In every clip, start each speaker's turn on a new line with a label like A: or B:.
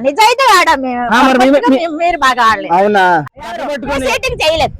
A: నిజాయితీ ఆడాం మీరు బాగా ఆడలేదు.
B: అవునా?
A: సెట్టింగ్ చేయలేదు.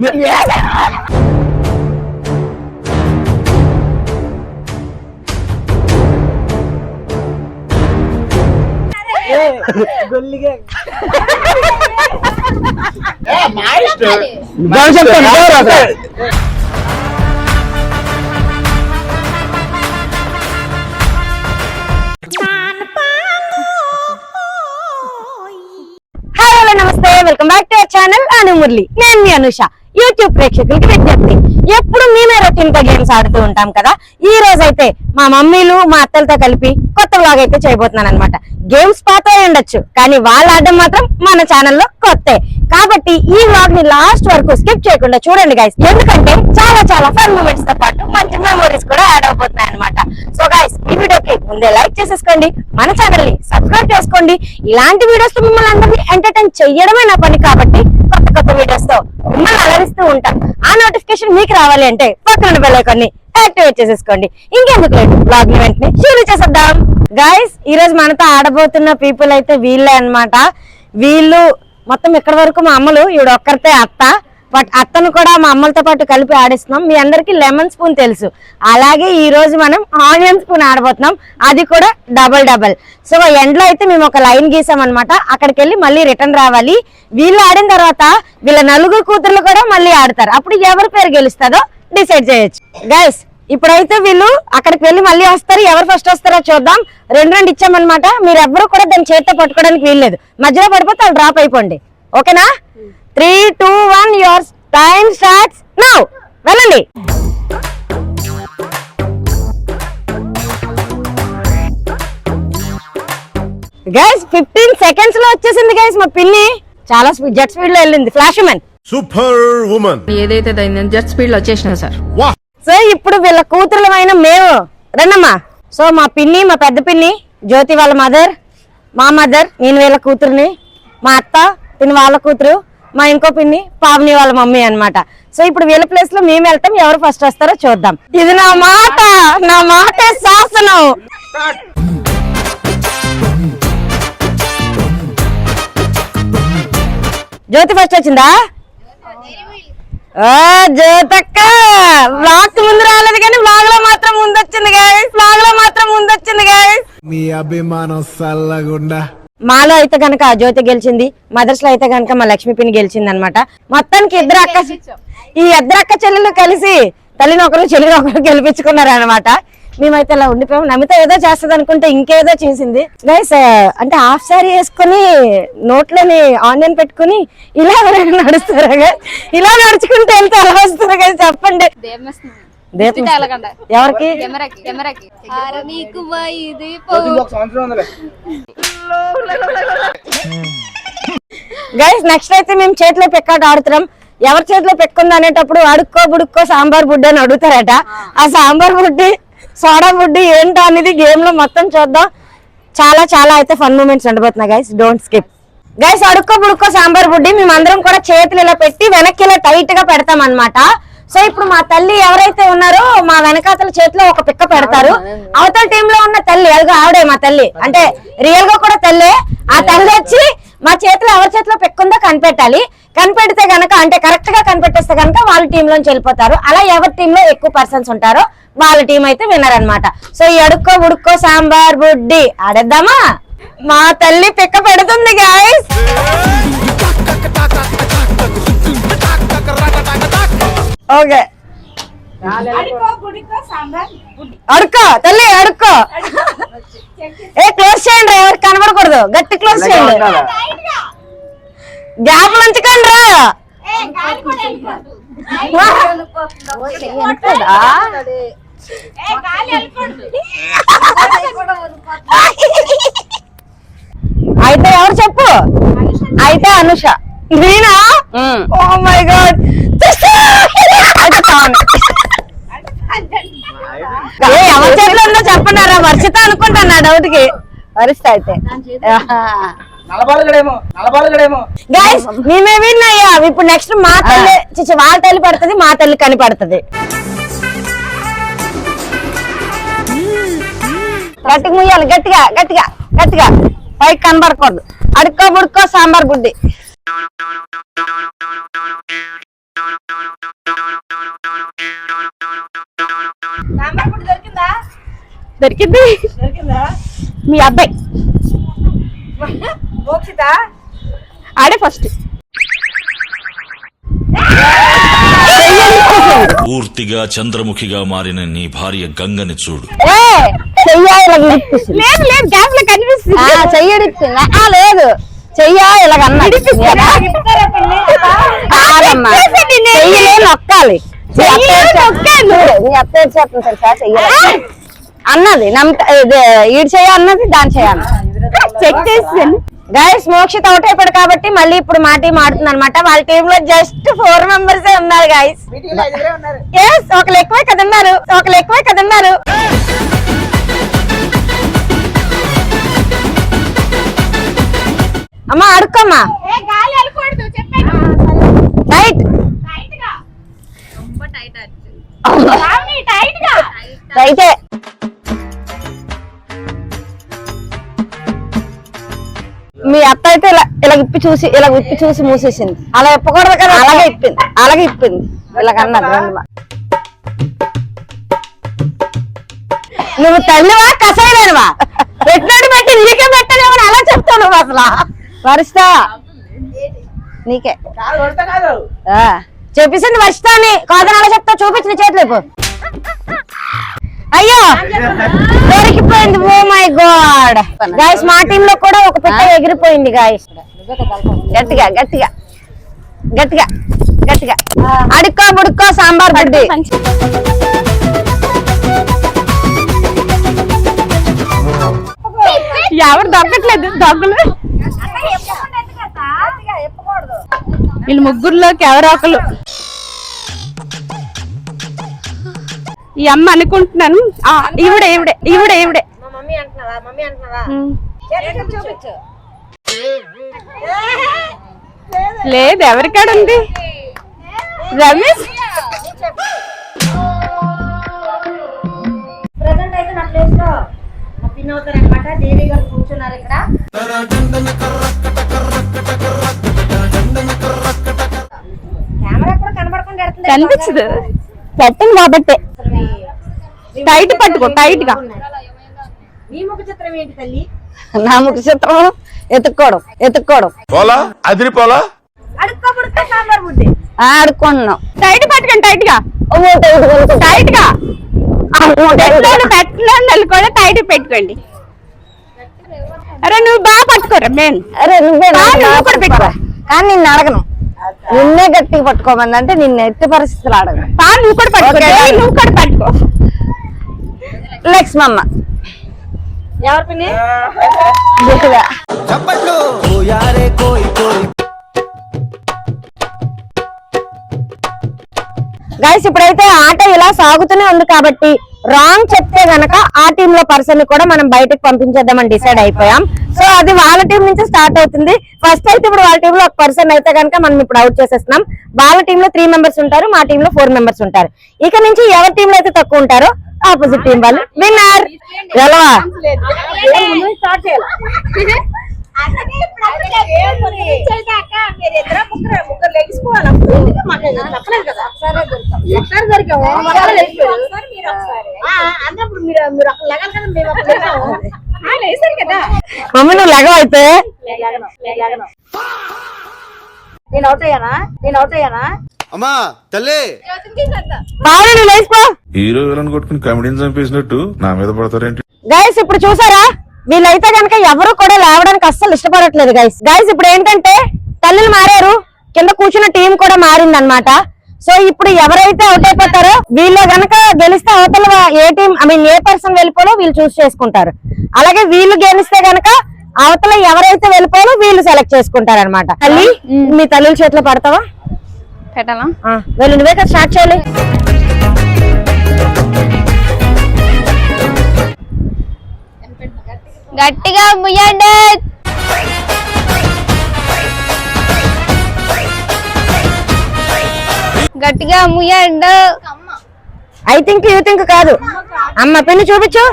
A: నమస్తే, welcome back to our channel Anu Murali. నేను మీ అనుష. యూట్యూబ్ ప్రేక్షకులకి విజ్ఞప్తి, ఎప్పుడు మేమే రొటీన్ గా గేమ్స్ ఆడుతూ ఉంటాం కదా. ఈ రోజు అయితే మా మమ్మీలు మా అత్తలతో కలిపి కొత్త వ్లాగ్ అయితే చేయబోతున్నాను అనమాట. గేమ్స్ పాత ఉండొచ్చు, కానీ వాళ్ళు ఆడడం మాత్రం మన ఛానల్లో కొత్తే. కాబట్టి ఈ వ్లాగ్ ని లాస్ట్ వరకు స్కిప్ చేయకుండా చూడండి గైస్, ఎందుకంటే చాలా చాలా ఫన్ మూమెంట్స్ తో పాటు మంచి మెమోరీస్ కూడా యాడ్ అవబోతున్నాయి అనమాట. సో గైస్, ఈ వీడియోకి ముందే లైక్ చేసేసుకోండి, మన ఛానల్ ని సబ్స్క్రైబ్ చేసుకోండి. ఇలాంటి వీడియోస్ తో మిమ్మల్ని అందరినీ ఎంటర్టైన్ చేయడమే నా పని కాబట్టి కొత్త కొత్త వీడియోస్ తో మిమ్మల్ని అలరిస్తూ ఉంటాం. ఆ నోటిఫికేషన్ మీకు రావాలి అంటే పక్కన బెల్ ఐకాన్ ని యాక్టివేట్ చేసేసుకోండి. ఇంకెందుకు లేదు, బ్లాగ్ ని వెంటనే షూరు చేసేద్దాం. గైస్, ఈ రోజు మనతో ఆడబోతున్న పీపుల్ అయితే వీళ్ళే అన్నమాట. వీళ్ళు మొత్తం ఇక్కడ వరకు మా అమ్మలు, ఈవిడ ఒక్కరితే అత్త. బట్ అత్తను కూడా మా అమ్మలతో పాటు కలిపి ఆడిస్తున్నాం. మీ అందరికి లెమన్ స్పూన్ తెలుసు, అలాగే ఈ రోజు మనం ఆనియన్ స్పూన్ ఆడబోతున్నాం, అది కూడా డబల్. సో ఎండ్లో అయితే మేము ఒక లైన్ గీసాం అనమాట. అక్కడికి వెళ్ళి మళ్ళీ రిటర్న్ రావాలి. వీళ్ళు ఆడిన తర్వాత వీళ్ళ నలుగురు కూతుర్లు కూడా మళ్ళీ ఆడతారు. అప్పుడు ఎవరి పేరు గెలుస్తుందో డిసైడ్ చేయొచ్చు. గైస్, ఇప్పుడైతే వీళ్ళు అక్కడికి వెళ్ళి మళ్ళీ వస్తారు. ఎవరు ఫస్ట్ వస్తారో చూద్దాం. రెండు ఇచ్చామన్నమాట. మీరు ఎవ్వరు కూడా దాన్ని చేతితో పట్టుకోవడానికి వీల్లేదు. మధ్యలో పడిపోతే వాళ్ళు డ్రాప్ అయిపోండి. ఓకేనా? 3, 2, 1 యువర్ టైం స్టార్ట్స్ నౌ. వెళ్ళండి. గైస్, 15 seconds లో వచ్చేసింది గైస్ మా పిన్ని. చాలా జెట్ స్పీడ్ లో వెళ్ళింది. ఫ్లాష్ మ్యాన్
C: సూపర్ వుమన్
D: ఏదైతే జెట్ స్పీడ్ లో వచ్చేసిన సార్.
A: సో ఇప్పుడు వీళ్ళ కూతురులమైన మేము రండమ్మా. సో మా పిన్ని, మా పెద్ద పిన్ని, జ్యోతి వాళ్ళ మదర్, మా మదర్, నేను వీళ్ళ కూతురుని, మా అత్త పిన్ని వాళ్ళ కూతురు, మా ఇంకో పిన్ని పావని వాళ్ళ మమ్మీ అన్నమాట. సో ఇప్పుడు వీళ్ళ ప్లేస్ లో మేము వెళ్తాం. ఎవరు ఫస్ట్ వస్తారో చూద్దాం. ఇది నా మాట శాసనం. జ్యోతి ఫస్ట్ వచ్చిందా? జ్యోతక్క వ్లాగ్ ముందు రాలేదు కానీ వ్లాగ్ లో మాత్రం ముందొచ్చింది గైస్.
E: మీ అభిమానం సల్లగుండా.
A: మాలో అయితే గనక జ్యోతి గెలిచింది, మదర్స్ లో అయితే గనక మా లక్ష్మి పిన్ని గెలిచింది అనమాట. మొత్తానికి ఈ ఇద్దరు అక్క చెల్లెలు కలిసి తల్లిని ఒకరు చెల్లిని ఒకరు గెలిపించుకున్నారు అనమాట. మేమైతే ఇలా ఉండిపోయాము. నమిత ఏదో చేస్తుంది అనుకుంటే ఇంకేదో చేసింది గైస్. అంటే హాఫ్ సారీ వేసుకుని నోట్లోని ఆనియన్ పెట్టుకుని ఇలా ఎవరైనా నడుస్తారా గైస్? ఇలా నడుచుకుంటే ఎంత అలా వస్తారా గైస్ చెప్పండి. ఎవరికి? గైస్, నెక్స్ట్ అయితే మేము చేతిలో పెక్కాట ఆడుతున్నాం. ఎవరి చేతిలో పెట్టుకుంది అనేటప్పుడు అడుక్కో బుడుక్కో సాంబార్ బుడ్డి అని అడుగుతారట. ఆ సాంబార్ బుడ్డి సోడా బుడ్డి ఏంటో అనేది గేమ్ లో మొత్తం చూద్దాం. చాలా చాలా అయితే ఫన్ మూమెంట్స్ ఉండబోతున్నాయి గైస్, డోంట్ స్కిప్. గైస్, అడుక్కో బుడుక్కో సాంబార్ బుడ్డి మేమందరం కూడా చేతులు ఇలా పెట్టి వెనక్కి ఇలా టైట్ గా పెడతాం అనమాట. సో ఇప్పుడు మా తల్లి ఎవరైతే ఉన్నారో మా వెనకాతల చేతిలో ఒక పిక్క పెడతారు. అవతల టీమ్ లో ఉన్న తల్లి, అదిగో ఆవిడే మా తల్లి, అంటే రియల్ గా కూడా తల్లి. ఆ తల్లి వచ్చి మా చేతిలో ఎవరి చేతిలో పెక్కుందో కనిపెట్టాలి. కనిపెడితే గనక, అంటే కరెక్ట్ గా కనిపెట్టేస్తే గనక వాళ్ళ టీమ్ లోంచి వెళ్ళిపోతారు. అలా ఎవరి టీమ్ లో ఎక్కువ పర్సన్స్ ఉంటారో వాళ్ళ టీం అయితే విన్నర్ అనమాట. సో ఈ అడుక్కో బుడుక్కో సాంబార్ బుడ్డి ఆడేద్దామా? మా తల్లి పిక్క పెడుతుంది గైస్. ఓకే, అడుక్కో తల్లి అడుక్కో. క్లోజ్ చేయండి, ఎవరికి కనబడకూడదు. గట్టి క్లోజ్ చేయండి, గ్యాప్ ఉంచకండి రా. అయితే ఎవరు చెప్పు? అయితే అనుష. నేనా? Oh my god. ఎవరి చేతిలో ఉందో చెప్పన్నారా? వర్షిత అనుకుంటాను నా డౌట్ కి. వరిష్ట అయితే గైస్, మేమే విన్ అయ్యాం. ఇప్పుడు నెక్స్ట్ మా తల్లి, వాళ్ళ తల్లి పడుతుంది, మా తల్లి కనిపడుతుంది. గట్టిగా ముయ్యాలి, గట్టిగా గట్టిగా గట్టిగా. పైకి కనబడకూడదు. అడుక్కో బుడుక్కో సాంబార్ బుడ్డి. దొరికింది. మీ అబ్బాయి ఆడే ఫస్ట్.
B: పూర్తిగా చంద్రముఖిగా మారిన నీ భార్య గంగని చూడు.
A: లేదు లేదు గ్యాస్ లో కనిపిస్తుంది. చెయ్యడిచ్చిందా? లేదు చెయ్యా ఇలాగన్నా నొక్కాలి. అన్నది ఈడు చెయ్య అన్నది దాని చేయాలి. చెక్ చేసాను గైస్. మోక్షిత్ అవుట్ అయిపోయాడు కాబట్టి మళ్ళీ ఇప్పుడు మా టీం ఆడుతుంది అనమాట. వాళ్ళ టీమ్ లో జస్ట్ 4 మెంబర్స్ ఉన్నారు గైస్. ఒకరు ఎక్కువే కదన్నారు. అమ్మా అడుక్కమ్మా. టైట్ టైటే. మీ అత్త అయితే ఇలా ఇప్పి చూసి మూసేసింది. అలా ఇప్పకూడదు కదా. అలాగే ఇప్పింది ఇలాగన్నది. నువ్వు తల్లివా కసాయివా? పెట్టినట్టు పెట్టి నీకే పెట్టలేమని అలా చెప్తావు నువ్వు. అసలు వరుస్తా నీకే చెప్పేసింది. వరుస్తా అని కాదని అలా చెప్తావు. చూపించిన చేతులు. అయ్యో దొరికిపోయింది. Oh my god guys. మా టీమ్ లో కూడా ఒక పెట్ట ఎగిరిపోయింది గైస్. గట్టిగా అడుక్కో బుడుక్కో సాంబార్ బుడ్డి. ఎవరు దొరకట్లేదు దగ్గులు. వీళ్ళు ముగ్గురులోకి ఎవరో ఒకరు. ఈ అమ్మ అనుకుంటున్నాను. ఈవిడే లేదు ఎవరికాడ ఉంది. రమేష్
C: ప్రెసెంట్ అయితే నా ప్లేస్ లో మా పిన్ అవుతారు అనమాట. దేవి గారు కూర్చున్నారు ఇక్కడ. కెమెరా కూడా కనబడకుండా
A: కనిపించదు. పెట్టింది కాబట్టి టైట్ పట్టుకో. టైట్ గా.
C: మీ ముఖ చిత్రం ఏంటి తల్లి?
A: నా ముఖ చిత్రం ఎత్తుక్కోవడం.
F: పోలా అదిరిపోలా.
C: అడుక్కో బుడుక్కో సాంబార్ బుడ్డి.
A: ఆడుకున్నాం. టైట్ పట్టుకోండి. టైట్ గా పెట్టిన కూడా టైట్ పెట్టుకోండి. అరే నువ్వు బాగా పట్టుకోరా. మెయిన్ అరే నువ్వే కూడా పెట్టుకో. కానీ నిన్ను అడగను. నిన్నే గట్టిగా పట్టుకోమంది అంటే నిన్ను ఎట్టి పరిస్థితులు అడగను. నువ్వు కూడా పట్టుకో. లెక్స్ మమ్మ
C: ఎవరి పిన్ని?
A: గైస్ ఇప్పుడైతే ఆట ఇలా సాగుతూనే ఉంది కాబట్టి రాంగ్ చెప్తే గనక ఆ టీమ్ లో పర్సన్ ని కూడా మనం బయటకు పంపించేద్దామని డిసైడ్ అయిపోయాం. సో అది వాళ్ళ టీం నుంచి స్టార్ట్ అవుతుంది. ఫస్ట్ అయితే ఇప్పుడు వాళ్ళ టీమ్ లో ఒక పర్సన్ అయితే కనుక మనం ఇప్పుడు అవుట్ చేసేస్తున్నాం. వాళ్ళ టీమ్ లో 3 మెంబర్స్ ఉంటారు. మా టీమ్ లో 4 మెంబర్స్ ఉంటారు. ఇక నుంచి ఎవరి టీమ్ లో అయితే తక్కువ ఉంటారో ఆపోజిట్ టీం వాళ్ళు విన్నర్. గెలవా మమ్మీ నువ్వు లెగవ అయితే.
C: నేను అవుట్ అయ్యానా?
F: అమ్మా తల్లి
A: బాగా నువ్వు లేచిపో.
F: హీరో విలన్ కొట్టుకుని కమెడీని చంపేసినట్టు నా మీద పడతారేంటి?
A: గైస్ ఇప్పుడు చూసారా వీళ్ళైతే కనుక ఎవరు కూడా లేవడానికి అస్సలు ఇష్టపడట్లేదు గైస్. ఇప్పుడు ఏంటంటే తల్లులు మారారు. కింద కూర్చున్న టీం కూడా మారింది అనమాట. సో ఇప్పుడు ఎవరైతే అవుట్ అయిపోతారో వీళ్ళు గనక గెలిస్తే అవతల ఏ టీం ఏ పర్సన్ వెళ్ళిపోలో వీళ్ళు చూస్ చేసుకుంటారు. అలాగే వీళ్ళు గెలిస్తే గనక అవతల ఎవరైతే వెళ్ళిపోలో వీళ్ళు సెలెక్ట్ చేసుకుంటారు అనమాట. తల్లి మీ తల్లుల చేతిలో పడతావా?
D: పెట్టాలా?
A: వీళ్ళు నువ్వే కదా స్టార్ట్ చేయాలి.
G: గట్టిగా ముయ్యండి. గట్టిగా ముయ్యండి.
A: ఐ థింక్ యూ థింక్ కాదు. అమ్మ పిన్ని చూపించు.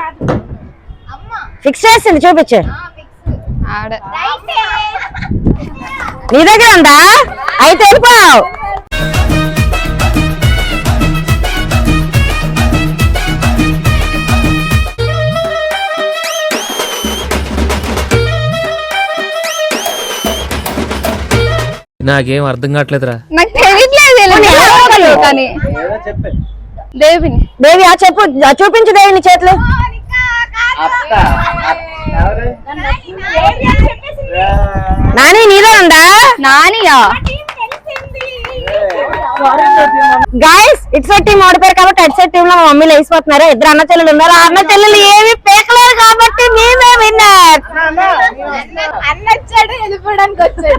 A: ఫిక్స్ చేసింది చూపించు.
G: ఆడ
A: నీ దగ్గర ఉందా? అయితే వెళ్ళిపోయావు.
H: నాకేం అర్థం కావట్లేదురా.
G: నాకు తెలియట్లేదు కానీ దేవిని
A: దేవి ఆ చెప్పు, చూపించు దేవి నీ చేతులు. నాని నీలో ఉందా?
G: నానియా
A: గైస్ ఇటు సైడ్ టీం ఓడిపోయారు కాబట్టి అటు సైడ్ టీమ్ లో మా మమ్మీలు వేసిపోతున్నారు. ఇద్దరు అన్న చెల్లెలు ఉన్నారు. ఆ అన్న చెల్లెలు ఏమి పేకలేరు కాబట్టి మేమే విన్నర్.
G: అన్నొచ్చాడు వెళ్ళిపోవడానికి వచ్చాడు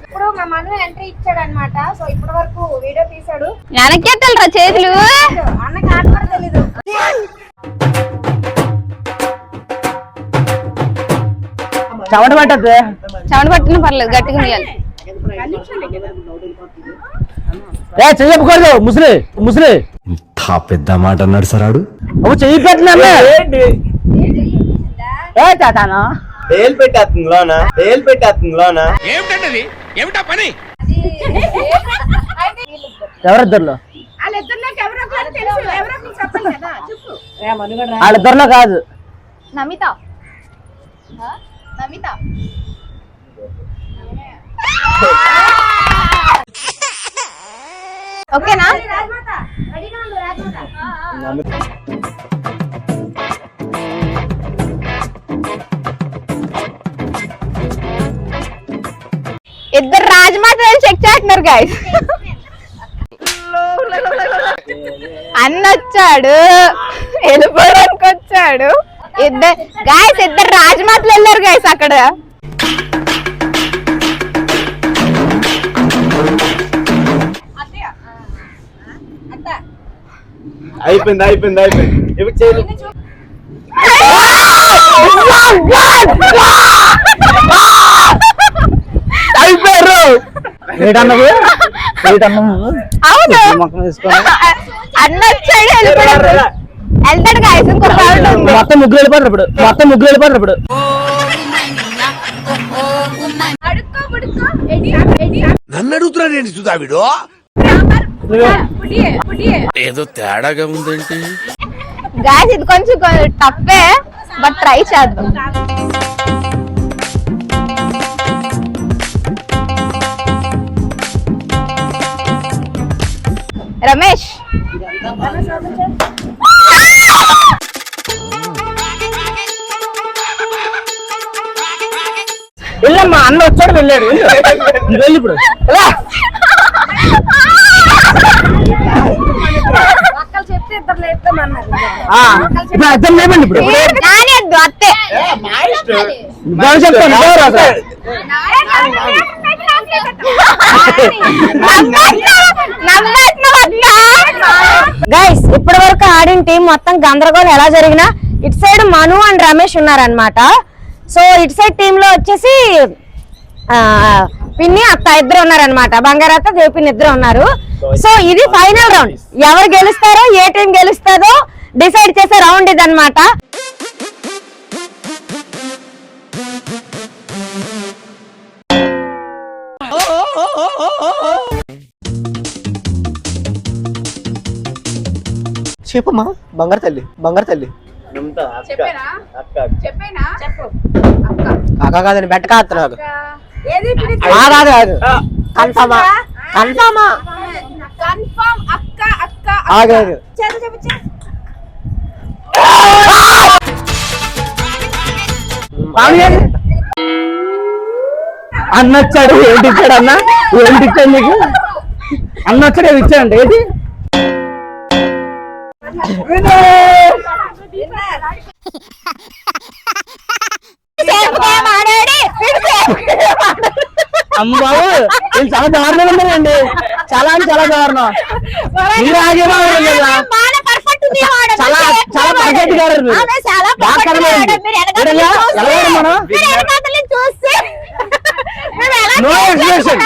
C: ఇప్పుడు మా మను ఎంట్రీ ఇచ్చాడు అనమాట. సో ఇప్పటి వరకు వీడియో తీసాడు.
G: వెనకెత్తాలరా చేతులు.
C: అన్నకి ఆట కూడా తెలీదు.
I: చెమట పట్టద్దు.
G: చెమట పట్టిన పర్లేదు, గట్టిగా ముయ్యాలి.
I: చెయ్యకూడదు ముసలి ముసలి.
E: ఇంత పెద్ద మాట అన్నాడు సరాడు.
I: అవు చెయ్యి పెట్టినా తాతానా
J: ఏలు పెట్టేస్తుంది లోన
I: ఎవరిద్దరిలో? వాళ్ళిద్దరిలో కాదు.
G: నమిత ఓకేనా? ఇద్దరు రాజమాతలు చెక్ చేస్తున్నారు గైస్. అన్న వచ్చాడు వెళ్ళిపోవడానికి వచ్చాడు. ఇద్దరు రాజమాతలు వెళ్ళారు గైస్ అక్కడ.
J: అయిపోయింది ఇప్పుడు చేయలేదు.
I: అయిపోయారు. ఏటన్నావు?
G: అవును అన్న వచ్చాడు వెళ్ళిపోయాడు. వెళ్తాడు గైస్. ఇంకొక రౌండ్ ఉంది.
I: మొత్తం ముగ్గురు వెళ్ళిపోతారు ఇప్పుడు.
E: నన్ను అడుగుతున్నాడు ఏంటి సుధావిడు?
H: ఏదో తేడాగా ఉందేంటి?
G: గైస్ ఇది కొంచెం టఫే, బట్ ట్రై చేద్దాం. రమేష్
I: వెళ్ళమ్మా, అన్న వచ్చాడు వెళ్ళాడు. వెళ్ళి ఇప్పుడు
C: చెప్తే ఇద్దరు లేపుతామన్నారు.
I: అర్థం లేమండి. ఇప్పుడు
G: నానేద్దు అత్తే
I: చెప్తాను.
A: గైస్ ఇప్పటి వరకు ఆడిన టీం మొత్తం గందరగోళం ఎలా జరిగినా ఇటు సైడ్ మను అండ్ రమేష్ ఉన్నారనమాట. సో ఇటు సైడ్ టీమ్ లో వచ్చేసి పిన్ని అత్త ఇద్దరు ఉన్నారనమాట. బంగారత్త దేవిపిన్ని ఇద్దరు ఉన్నారు. సో ఇది ఫైనల్ రౌండ్. ఎవరు గెలుస్తారో ఏ టీం గెలుస్తారో డిసైడ్ చేసే రౌండ్ ఇది అనమాట.
I: చెప్పమ్మా. బంగారు తల్లి అక్క కాదని బెట్ట కాదు నాకు. కాదు కన్ఫామా ఆగలేదు. అన్న వచ్చాడు. ఏంటి ఇచ్చాడు అన్న? ఏంటి ఇచ్చాడు నీకు? అన్న వచ్చాడు ఏది ఇచ్చాడండి. ఏంటి అమ్మ బాబు వీళ్ళు చాలా దారుణంగా ఉన్నారండి. చాలా దారుణం. మీరు ఆగేమో చాలా పర్ఫెక్ట్ గా నో ఎక్స్ప్రెషన్.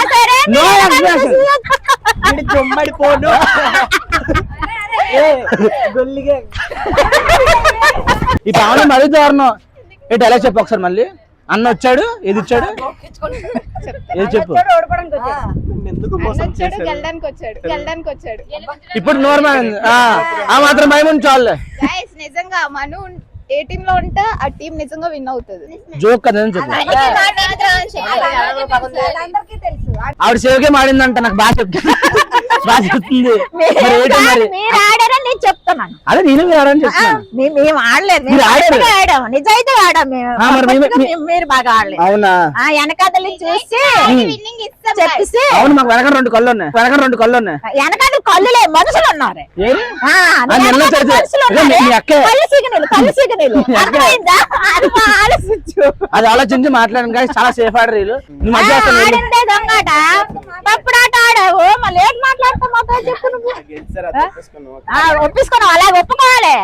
I: ఈ పావని మరీ దారుణం. ఏంటి ఎలా చెప్పు ఒకసారి మళ్ళీ. అన్న వచ్చాడు, ఏది ఇచ్చాడు, ఏది చెప్పు.
G: గెలడానికి వచ్చాడు.
I: ఇప్పుడు నార్మల్ ఆ మాత్రం భయం ఉంది చాలు.
G: నిజంగా మను ఏ టీమ్ లో ఉంటే ఆ టీం నిజంగా విన్ అవుతుంది.
I: జోక్ కదా చెప్పు.
C: అందరికీ తెలుసు.
I: ఆవిడ సేవకే మాడిందంట, నాకు బాగా చెప్తుంది. బాగా చెప్తుంది. మరి ఏంటి మరి?
G: మీరు ఆడారని నేను చెప్తున్నాను.
I: అదే నేను మీరు ఆడని చెప్తున్నాను.
G: మేము ఆడలేదు,
I: మీరు ఆడారు.
G: ఆడాము, నిజాయితీగా ఆడాము మేము. మీరు బాగా ఆడలేదు.
I: అవునా?
G: వెనకాతలు చూసి చెప్పేసి.
I: అవును, మాకు వెనక 2 కళ్ళు ఉన్నాయి.
G: వెనకాల కళ్ళులే, మనుషులు ఉన్నారు.
I: అది ఆలోచించి మాట్లాడాను కానీ చాలా సేఫ్ ఆడరు వీళ్ళు.
G: దొంగట తప్పుడు ఆట ఆడావు, మళ్ళీ ఏం మాట్లాడతావు మాతో చెప్పు. నువ్వు ఒప్పించుకున్నావు, అలాగే ఒప్పుకోవాలి.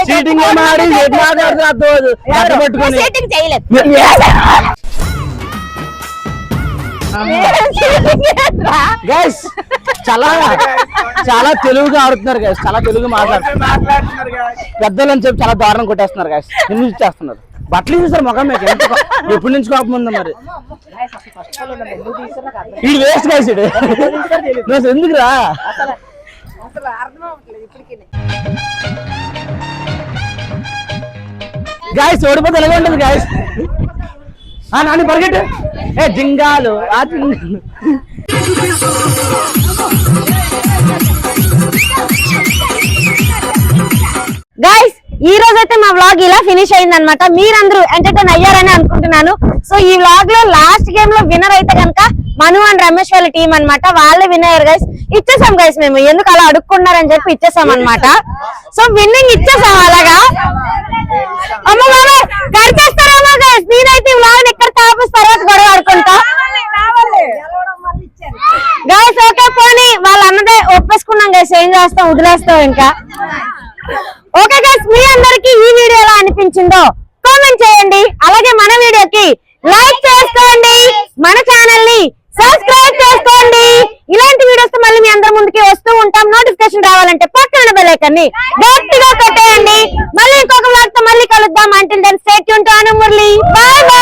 G: చీటింగ్ చేయలేదు.
I: గైస్ చాలా చాలా తెలుగుగా ఆడుతున్నారు గైస్, చాలా తెలుగు మాట్లాడుతున్నారు. పెద్దలు అని చెప్పి చాలా దారుణం కొట్టేస్తున్నారు గైస్. ఎందుకు ఇచ్చేస్తున్నారు? బట్టలు చూసారు ముఖం మీకు ఎప్పటి నుంచి కోపం ఉందా మరి? ఇది వేస్ట్ గైస్. ఇది ఎందుకురా? గైస్ ఓడిపోతే ఎలాగ ఉంటుంది గైస్? నాని పరిగెట్టు. ఏ జింగాలు ఆ జింగాలు.
A: గైస్ ఈ రోజు అయితే మా వ్లాగ్ ఇలా ఫినిష్ అయింది అనమాట. మీరందరూ ఎంటర్టైన్ అయ్యారని అనుకుంటున్నాను. సో ఈ వ్లాగ్ లో లాస్ట్ గేమ్ లో విన్నర్ అయితే కనుక మను అండ్ రమేష్ వాళ్ళ టీం అనమాట. వాళ్ళే విన్ అయ్యారు గైస్. ఇచ్చేసాం గైస్, మేము ఎందుకు అలా అడుక్కున్నారని చెప్పి ఇచ్చేసాం అనమాట. సో విన్నింగ్ ఇచ్చేసాం అలాగా. అమ్మ బాబా కరిచేస్తారమ్మా గైస్. నేనైతే ఈ వ్లాగ్ ఎక్కడ తాపేసి తర్వాత గొడవ ఆడుకుంటా గైస్. ఓకే పోనీ వాళ్ళ అన్నదే ఒప్పేసుకున్నాం గైస్, ఏం చేస్తాం, వదిలేస్తాం ఇంకా. ఓకే గైస్, మీ అందరికి ఈ వీడియో ఎలా అనిపించిందో కామెంట్ చేయండి. అలాగే మన వీడియోకి లైక్ చేసుకోండి, మన ఛానల్ ని సబ్స్క్రైబ్ చేసుకోండి. ఇలాంటి వీడియోస్ తో మళ్ళీ మీ అందరి ముందుకి వస్తూ ఉంటాం. నోటిఫికేషన్ రావాలంటే పక్కన బెల్ ఐకాన్ ని గట్టిగా కొట్టేయండి. మళ్ళీ ఇంకొక వ్లాగ్ తో మళ్ళీ కలుద్దాం. Until then stay tuned to Anu Murali. Bye by.